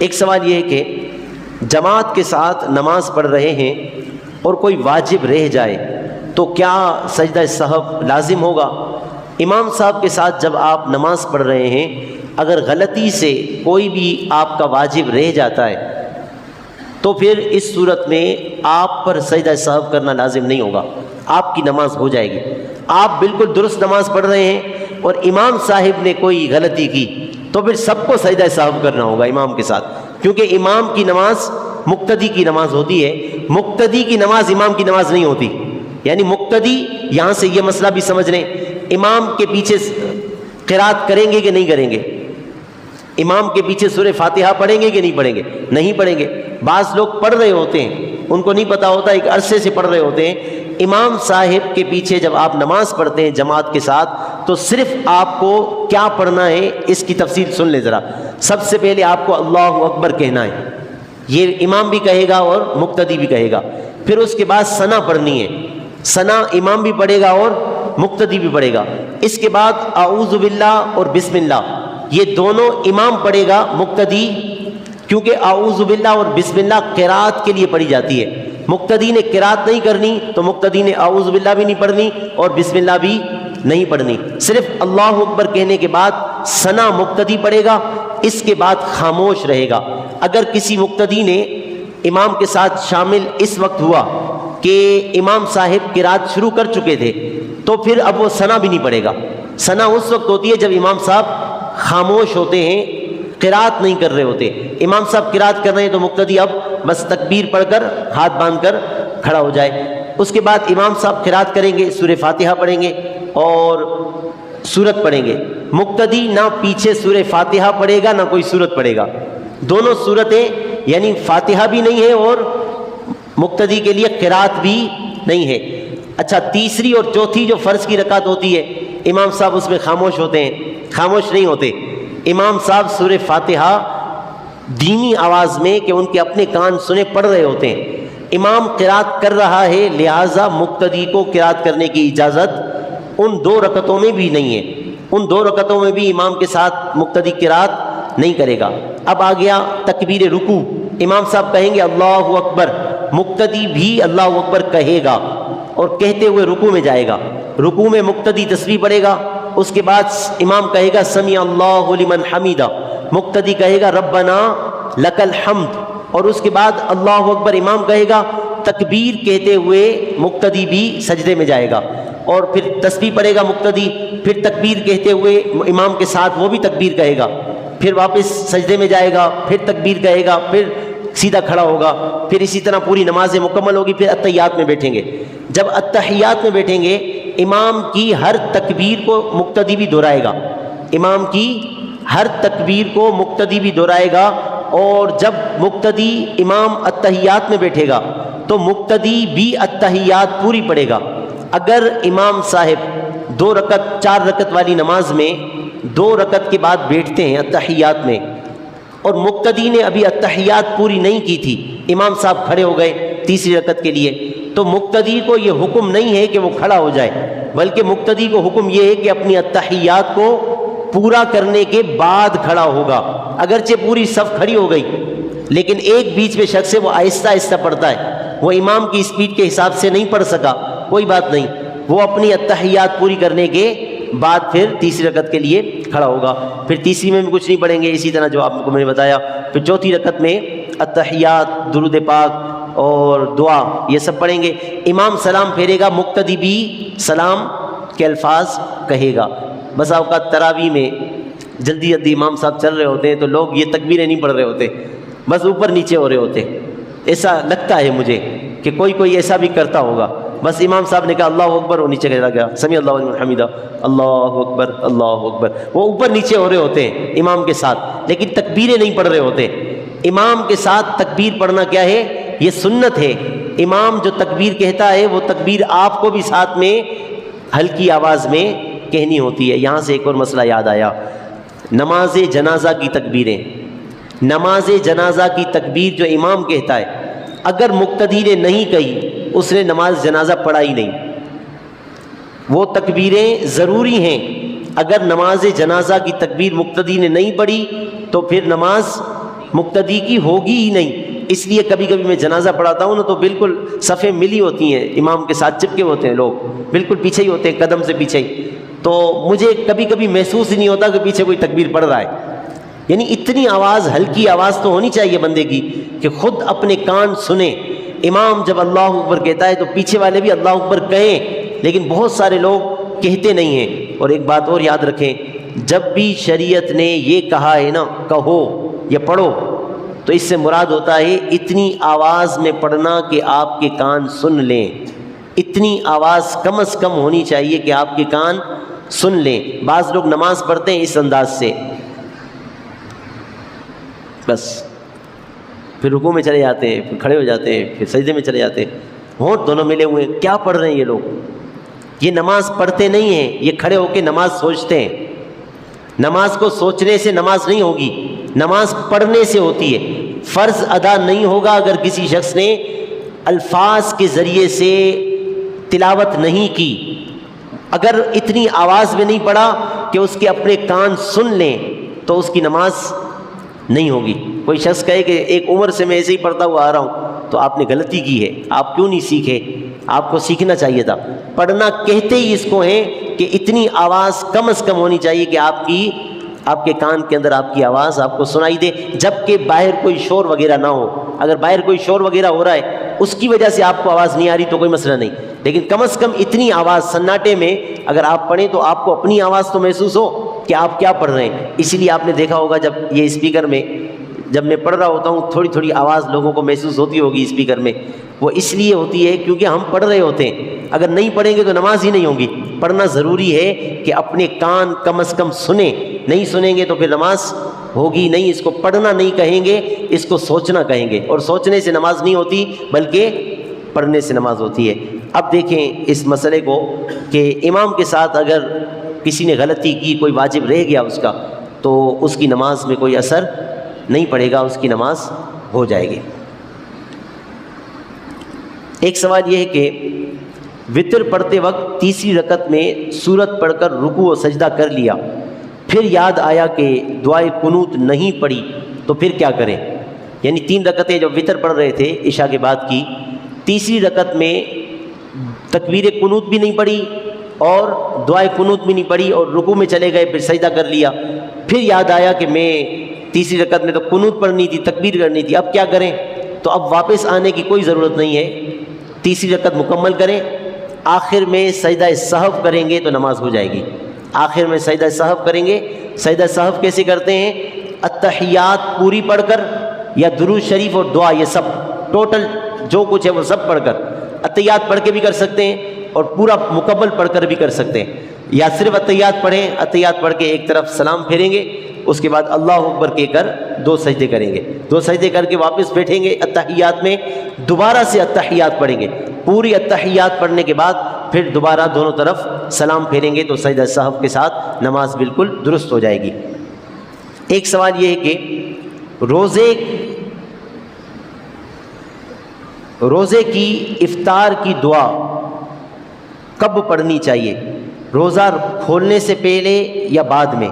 ایک سوال یہ ہے کہ جماعت کے ساتھ نماز پڑھ رہے ہیں اور کوئی واجب رہ جائے تو کیا سجدہ سہو لازم ہوگا؟ امام صاحب کے ساتھ جب آپ نماز پڑھ رہے ہیں اگر غلطی سے کوئی بھی آپ کا واجب رہ جاتا ہے تو پھر اس صورت میں آپ پر سجدہ سہو کرنا لازم نہیں ہوگا، آپ کی نماز ہو جائے گی۔ آپ بالکل درست نماز پڑھ رہے ہیں اور امام صاحب نے کوئی غلطی کی تو پھر سب کو سجدہ سہو کرنا ہوگا امام کے ساتھ، کیونکہ امام کی نماز مقتدی کی نماز ہوتی ہے، مقتدی کی نماز امام کی نماز نہیں ہوتی۔ یعنی مقتدی، یہاں سے یہ مسئلہ بھی سمجھ لیں، امام کے پیچھے قرات کریں گے کہ نہیں کریں گے؟ امام کے پیچھے سورہ فاتحہ پڑھیں گے کہ نہیں پڑھیں گے؟ نہیں پڑھیں گے۔ بعض لوگ پڑھ رہے ہوتے ہیں، ان کو نہیں پتا ہوتا، ایک عرصے سے پڑھ رہے ہوتے ہیں۔ امام صاحب کے پیچھے جب آپ نماز پڑھتے ہیں جماعت کے ساتھ تو صرف آپ کو کیا پڑھنا ہے اس کی تفصیل سن لیں ذرا۔ سب سے پہلے آپ کو اللہ اکبر کہنا ہے، یہ امام بھی کہے گا اور مقتدی بھی کہے گا۔ پھر اس کے بعد ثنا پڑھنی ہے، ثنا امام بھی پڑھے گا اور مقتدی بھی پڑھے گا۔ اس کے بعد اعوذ باللہ اور بسم اللہ، یہ دونوں امام پڑھے گا، مقتدی، کیونکہ اعوذ باللہ اور بسم اللہ قرات کے لیے پڑھی جاتی ہے۔ مقتدی نے قرات نہیں کرنی تو مقتدی نے اعوذ باللہ بھی نہیں پڑھنی اور بسم اللہ بھی نہیں پڑھنی، صرف اللہ اکبر کہنے کے بعد ثنا مقتدی پڑھے گا، اس کے بعد خاموش رہے گا۔ اگر کسی مقتدی نے امام کے ساتھ شامل اس وقت ہوا کہ امام صاحب قرات شروع کر چکے تھے تو پھر اب وہ ثنا بھی نہیں پڑھے گا۔ ثنا اس وقت ہوتی ہے جب امام صاحب خاموش ہوتے ہیں، قرات نہیں کر رہے ہوتے۔ امام صاحب قرات کر رہے ہیں تو مقتدی اب بس تکبیر پڑھ کر ہاتھ باندھ کر کھڑا ہو جائے۔ اس کے بعد امام صاحب قرات کریں گے، سورہ فاتحہ پڑھیں گے اور سورت پڑھیں گے۔ مقتدی نہ پیچھے سورہ فاتحہ پڑھے گا نہ کوئی سورت پڑھے گا، دونوں سورتیں، یعنی فاتحہ بھی نہیں ہے اور مقتدی کے لیے قرات بھی نہیں ہے۔ اچھا، تیسری اور چوتھی جو فرض کی رکعت ہوتی ہے امام صاحب اس میں خاموش ہوتے ہیں، خاموش نہیں ہوتے۔ امام صاحب سورہ فاتحہ دھیمی آواز میں کہ ان کے اپنے کان سنے پڑھ رہے ہوتے ہیں۔ امام قرات کر رہا ہے لہٰذا مقتدی کو قرات کرنے کی اجازت ان دو رکعتوں میں بھی نہیں ہے، ان دو رکعتوں میں بھی امام کے ساتھ مقتدی قرات نہیں کرے گا۔ اب آ گیا تکبیر رکوع، امام صاحب کہیں گے اللہ اکبر، مقتدی بھی اللہ اکبر کہے گا اور کہتے ہوئے رکوع میں جائے گا۔ رکوع میں مقتدی تسبیح پڑھے گا، اس کے بعد امام کہے گا سمیع اللہ لمن حمیدہ، مقتدی کہے گا ربنا لک الحمد، اور اس کے بعد اللہ اکبر امام کہے گا، تکبیر کہتے ہوئے مقتدی بھی سجدے میں جائے گا اور پھر تسبیح پڑھے گا مقتدی، پھر تکبیر کہتے ہوئے امام کے ساتھ وہ بھی تکبیر کہے گا، پھر واپس سجدے میں جائے گا، پھر تکبیر کہے گا، پھر سیدھا کھڑا ہوگا، پھر اسی طرح پوری نماز مکمل ہوگی۔ پھر اتحیات میں بیٹھیں گے۔ جب اتحیات میں بیٹھیں گے امام کی ہر تکبیر کو مقتدی بھی دہرائے گا، امام کی ہر تکبیر کو مقتدی بھی دہرائے گا، اور جب مقتدی امام اتحیات میں بیٹھے گا تو مقتدی بھی اتحیات پوری پڑھے گا۔ اگر امام صاحب 2 رکعت 4 رکعت والی نماز میں 2 رکعت کے بعد بیٹھتے ہیں اتحیات میں اور مقتدی نے ابھی اتحیات پوری نہیں کی تھی، امام صاحب کھڑے ہو گئے تیسری رکعت کے لیے، تو مقتدی کو یہ حکم نہیں ہے کہ وہ کھڑا ہو جائے، بلکہ مقتدی کو حکم یہ ہے کہ اپنی اتحیات کو پورا کرنے کے بعد کھڑا ہوگا۔ اگرچہ پوری صف کھڑی ہو گئی لیکن ایک بیچ میں شخص ہے وہ آہستہ آہستہ پڑھتا ہے، وہ امام کی اسپیڈ کے حساب سے نہیں پڑھ سکا، کوئی بات نہیں، وہ اپنی اتحیات پوری کرنے کے بعد پھر تیسری رکعت کے لیے کھڑا ہوگا۔ پھر تیسری میں بھی کچھ نہیں پڑھیں گے، اسی طرح جو آپ کو میں نے بتایا۔ پھر چوتھی رکعت میں اتحیات، درود پاک اور دعا یہ سب پڑھیں گے۔ امام سلام پھیرے گا، مقتدی بھی سلام کے الفاظ کہے گا۔ بس اوقات تراویح میں جلدی جلدی امام صاحب چل رہے ہوتے ہیں تو لوگ یہ تکبیریں نہیں پڑھ رہے ہوتے، بس اوپر نیچے ہو رہے ہوتے، ایسا لگتا ہے مجھے کہ کوئی ایسا بھی کرتا ہوگا۔ بس امام صاحب نے کہا اللہ اکبر، وہ نیچے چلا گیا، سمیع اللہ لمن حمیدہ، اللہ اکبر اللہ اکبر، وہ اوپر نیچے ہو رہے ہوتے ہیں امام کے ساتھ، لیکن تکبیریں نہیں پڑھ رہے ہوتے۔ امام کے ساتھ تکبیر پڑھنا کیا ہے؟ یہ سنت ہے۔ امام جو تکبیر کہتا ہے وہ تکبیر آپ کو بھی ساتھ میں ہلکی آواز میں کہنی ہوتی ہے۔ یہاں سے ایک اور مسئلہ یاد آیا، نماز جنازہ کی تکبیریں۔ نماز جنازہ کی تکبیر جو امام کہتا ہے اگر مقتدی نے نہیں کہی اس نے نماز جنازہ پڑھا ہی نہیں، وہ تکبیریں ضروری ہیں۔ اگر نماز جنازہ کی تکبیر مقتدی نے نہیں پڑھی تو پھر نماز مقتدی کی ہوگی ہی نہیں۔ اس لیے کبھی کبھی میں جنازہ پڑھاتا ہوں نا تو بالکل صفیں ملی ہوتی ہیں، امام کے ساتھ چپکے ہوتے ہیں لوگ، بالکل پیچھے ہی ہوتے ہیں، قدم سے پیچھے ہی، تو مجھے کبھی کبھی محسوس ہی نہیں ہوتا کہ پیچھے کوئی تکبیر پڑھ رہا ہے۔ یعنی اتنی آواز، ہلکی آواز تو ہونی چاہیے بندے کی کہ خود اپنے کان سنیں۔ امام جب اللہ اکبر کہتا ہے تو پیچھے والے بھی اللہ اکبر کہیں، لیکن بہت سارے لوگ کہتے نہیں ہیں۔ اور ایک بات اور یاد رکھیں، جب بھی شریعت نے یہ کہا ہے نا کہو یا پڑھو، تو اس سے مراد ہوتا ہے اتنی آواز میں پڑھنا کہ آپ کے کان سن لیں۔ اتنی آواز کم از کم ہونی چاہیے کہ آپ کے کان سن لیں۔ بعض لوگ نماز پڑھتے ہیں اس انداز سے، بس پھر رکوع میں چلے جاتے ہیں، پھر کھڑے ہو جاتے ہیں، پھر سجدے میں چلے جاتے ہیں، ہونٹ دونوں ملے ہوئے ہیں۔ کیا پڑھ رہے ہیں یہ لوگ؟ یہ نماز پڑھتے نہیں ہیں، یہ کھڑے ہو کے نماز سوچتے ہیں۔ نماز کو سوچنے سے نماز نہیں ہوگی، نماز پڑھنے سے ہوتی ہے۔ فرض ادا نہیں ہوگا اگر کسی شخص نے الفاظ کے ذریعے سے تلاوت نہیں کی، اگر اتنی آواز میں نہیں پڑھا کہ اس کے اپنے کان سن لیں تو اس کی نماز نہیں ہوگی۔ کوئی شخص کہے کہ ایک عمر سے میں ایسے ہی پڑھتا ہوا آ رہا ہوں، تو آپ نے غلطی کی ہے، آپ کیوں نہیں سیکھے؟ آپ کو سیکھنا چاہیے تھا۔ پڑھنا کہتے ہی اس کو ہیں کہ اتنی آواز کم از کم ہونی چاہیے کہ آپ کے کان کے اندر آپ کی آواز آپ کو سنائی دے، جبکہ باہر کوئی شور وغیرہ نہ ہو۔ اگر باہر کوئی شور وغیرہ ہو رہا ہے، اس کی وجہ سے آپ کو آواز نہیں آ رہی تو کوئی مسئلہ نہیں، لیکن کم از کم اتنی آواز سناٹے میں اگر آپ پڑھیں تو آپ کو اپنی آواز تو محسوس ہو کہ آپ کیا پڑھ رہے ہیں۔ اسی لیے آپ نے دیکھا ہوگا جب یہ اسپیکر میں جب میں پڑھ رہا ہوتا ہوں تھوڑی تھوڑی آواز لوگوں کو محسوس ہوتی ہوگی اسپیکر میں، وہ اس لیے ہوتی ہے کیونکہ ہم پڑھ رہے ہوتے ہیں۔ اگر نہیں پڑھیں گے تو نماز ہی نہیں ہوگی۔ پڑھنا ضروری ہے کہ اپنے کان کم از کم سنیں، نہیں سنیں گے تو پھر نماز ہوگی نہیں۔ اس کو پڑھنا نہیں کہیں گے، اس کو سوچنا کہیں گے، اور سوچنے سے نماز نہیں ہوتی بلکہ پڑھنے سے نماز ہوتی ہے۔ اب دیکھیں اس مسئلے کو کہ امام کے ساتھ اگر کسی نے غلطی کی، کوئی واجب رہ گیا اس کا، تو اس کی نماز میں کوئی اثر نہیں پڑے گا، اس کی نماز ہو جائے گی۔ ایک سوال یہ ہے کہ وتر پڑھتے وقت تیسری رکعت میں سورت پڑھ کر رکوع و سجدہ کر لیا، پھر یاد آیا کہ دعائے قنوت نہیں پڑھی تو پھر کیا کریں؟ یعنی 3 رکعتیں جب وتر پڑھ رہے تھے عشاء کے بعد کی، تیسری رکعت میں تکبیر قنوت بھی نہیں پڑھی اور دعائے قنوت بھی نہیں پڑھی، اور رکوع میں چلے گئے، پھر سجدہ کر لیا، پھر یاد آیا کہ میں تیسری رکعت میں تو قنوت پڑھنی تھی، تکبیر کرنی تھی، اب کیا کریں؟ تو اب واپس آنے کی کوئی ضرورت نہیں ہے، تیسری رکعت مکمل کریں، آخر میں سجدہ سہو کریں گے تو نماز ہو جائے گی۔ آخر میں سجدہ سہو کریں گے۔ سجدہ سہو کیسے کرتے ہیں؟ التحیات پوری پڑھ کر، یا درود شریف اور دعا، یہ سب ٹوٹل جو کچھ ہے وہ سب پڑھ کر، التحیات پڑھ کے بھی کر سکتے ہیں اور پورا مکمل پڑھ کر بھی کر سکتے ہیں، یا صرف التحیات پڑھیں، التحیات پڑھ کے ایک طرف سلام پھیریں گے، اس کے بعد اللہ اکبر کہہ کر 2 سجدے کریں گے، 2 سجدے کر کے واپس بیٹھیں گے التحیات میں، دوبارہ سے التحیات پڑھیں گے، پوری التحیات پڑھنے کے بعد پھر دوبارہ دونوں طرف سلام پھیریں گے، تو سجدہ سہو کے ساتھ نماز بالکل درست ہو جائے گی۔ ایک سوال یہ ہے کہ روزے کی افطار کی دعا کب پڑھنی چاہیے؟ روزہ کھولنے سے پہلے یا بعد میں؟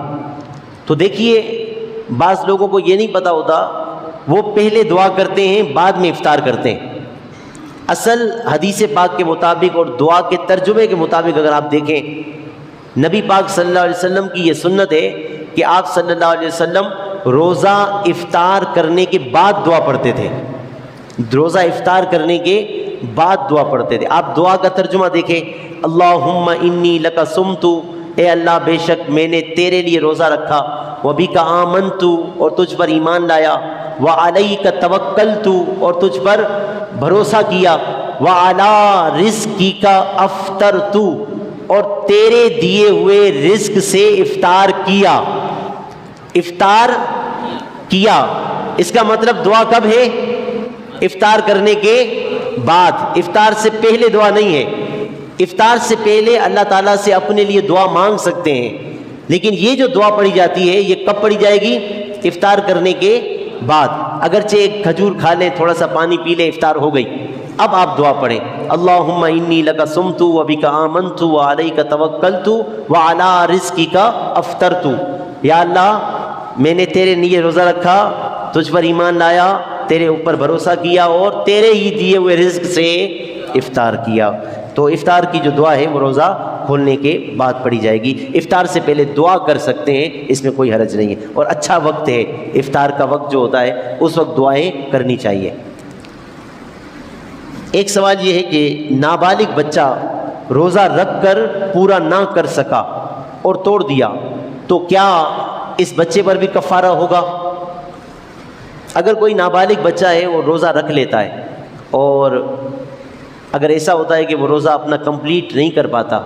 تو دیکھیے بعض لوگوں کو یہ نہیں پتہ ہوتا، وہ پہلے دعا کرتے ہیں بعد میں افطار کرتے ہیں۔ اصل حدیث پاک کے مطابق اور دعا کے ترجمے کے مطابق اگر آپ دیکھیں، نبی پاک صلی اللہ علیہ وسلم کی یہ سنت ہے کہ آپ صلی اللہ علیہ وسلم روزہ افطار کرنے کے بعد دعا پڑھتے تھے، روزہ افطار کرنے کے بعد دعا پڑھتے تھے۔ آپ دعا کا ترجمہ دیکھیں، اللہم انی لک صمت، اے اللہ بے شک میں نے تیرے لیے روزہ رکھا، وبک آمنت، اور تجھ پر ایمان لایا، وعلیک توکلت، اور تجھ پر بھروسہ کیا، وعلی رزقک افطرت، اور تیرے دیے ہوئے رزق سے افطار کیا۔ افطار کیا، اس کا مطلب دعا کب ہے؟ افطار کرنے کے بعد، افطار سے پہلے دعا نہیں ہے۔ افطار سے پہلے اللہ تعالیٰ سے اپنے لیے دعا مانگ سکتے ہیں، لیکن یہ جو دعا پڑھی جاتی ہے یہ کب پڑھی جائے گی؟ افطار کرنے کے بعد۔ اگرچہ ایک کھجور کھا لیں، تھوڑا سا پانی پی لیں، افطار ہو گئی، اب آپ دعا پڑھیں، اللہم انی لک صمت وبک آمنت وعلیک توکلت وعلی رزقک افطرت، یا اللہ میں نے تیرے لیے روزہ رکھا تجھ پر ایمان لایا، تیرے اوپر بھروسہ کیا اور تیرے ہی دیے ہوئے رزق سے افطار کیا۔ تو افطار کی جو دعا ہے وہ روزہ کھولنے کے بعد پڑھی جائے گی۔ افطار سے پہلے دعا کر سکتے ہیں، اس میں کوئی حرج نہیں ہے، اور اچھا وقت ہے افطار کا وقت جو ہوتا ہے اس وقت دعائیں کرنی چاہیے۔ ایک سوال یہ ہے کہ نابالغ بچہ روزہ رکھ کر پورا نہ کر سکا اور توڑ دیا تو کیا اس بچے پر بھی کفارہ ہوگا؟ اگر کوئی نابالغ بچہ ہے وہ روزہ رکھ لیتا ہے اور اگر ایسا ہوتا ہے کہ وہ روزہ اپنا کمپلیٹ نہیں کر پاتا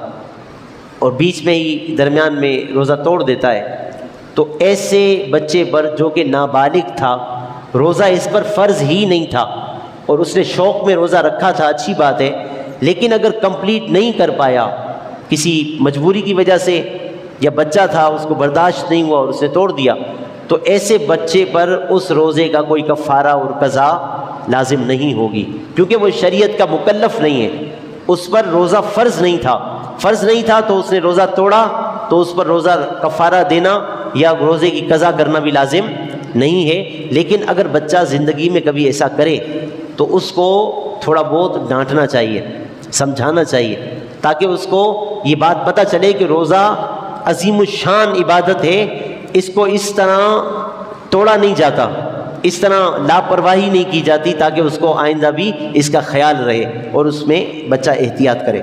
اور بیچ میں ہی درمیان میں روزہ توڑ دیتا ہے، تو ایسے بچے پر جو کہ نابالغ تھا، روزہ اس پر فرض ہی نہیں تھا اور اس نے شوق میں روزہ رکھا تھا، اچھی بات ہے، لیکن اگر کمپلیٹ نہیں کر پایا کسی مجبوری کی وجہ سے، یا بچہ تھا اس کو برداشت نہیں ہوا اور اس نے توڑ دیا، تو ایسے بچے پر اس روزے کا کوئی کفارہ اور قضا لازم نہیں ہوگی، کیونکہ وہ شریعت کا مکلف نہیں ہے، اس پر روزہ فرض نہیں تھا، فرض نہیں تھا تو اس نے روزہ توڑا تو اس پر روزہ کفارہ دینا یا روزے کی قضا کرنا بھی لازم نہیں ہے۔ لیکن اگر بچہ زندگی میں کبھی ایسا کرے تو اس کو تھوڑا بہت ڈانٹنا چاہیے، سمجھانا چاہیے، تاکہ اس کو یہ بات پتہ چلے کہ روزہ عظیم الشان عبادت ہے، اس کو اس طرح توڑا نہیں جاتا، اس طرح لاپرواہی نہیں کی جاتی، تاکہ اس کو آئندہ بھی اس کا خیال رہے اور اس میں بچہ احتیاط کرے۔